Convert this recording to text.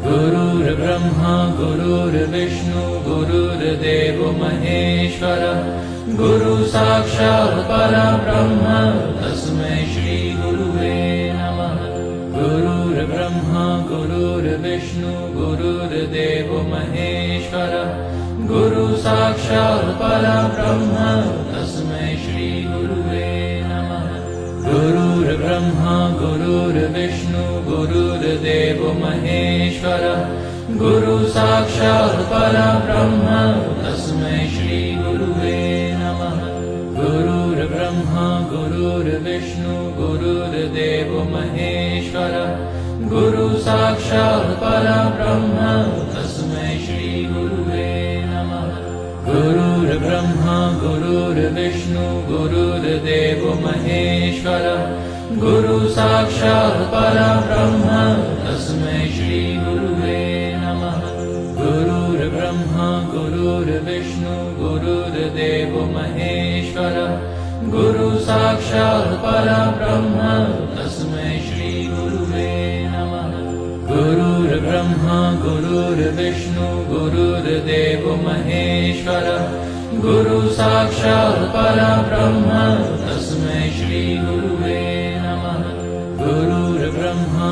गुरुर्ब्रह्मा गुरुर्विष्णु गुरुर्देवो महेश्वरः गुरु साक्षात् परब्रह्म तस्मै श्री गुरुवे नमः। गुरुर्ब्रह्मा गुरुर्विष्णु गुरुर्देवो महेश्वरः गुरु साक्षात् परब्रह्म तस्मै श्री गुरुवे नमः। गुरुर्ब्रह्मा गुरुर्विष्णु गुरुर्देवो महेश्वरः गुरु साक्षात् परब्रह्म तस्मै श्री गुरुवे नमः। गुरुर्ब्रह्मा गुरुर्विष्णु गुरुर्देवो महेश्वरः गुरु साक्षात् परब्रह्म तस्मै श्री गुरुवे नमः। गुरुर्ब्रह्मा गुरुर्विष्णु गुरुर्देवो महेश्वरः गुरु साक्षात् परब्रह्म तस्मै श्री गुरुवे नमः। गुरुर्ब्रह्मा गुरुर्विष्णु गुरुर्देवो महेश्वरः गुरु साक्षात् परब्रह्म तस्मै श्री गुरुवे नमः। गुरुर्ब्रह्मा गुरुर्विष्णु गुरुर्देवो महेश्वरः गुरु साक्षात् परब्रह्म तस्मै श्री गुरुवे नमः। गुरुर्ब्रह्मा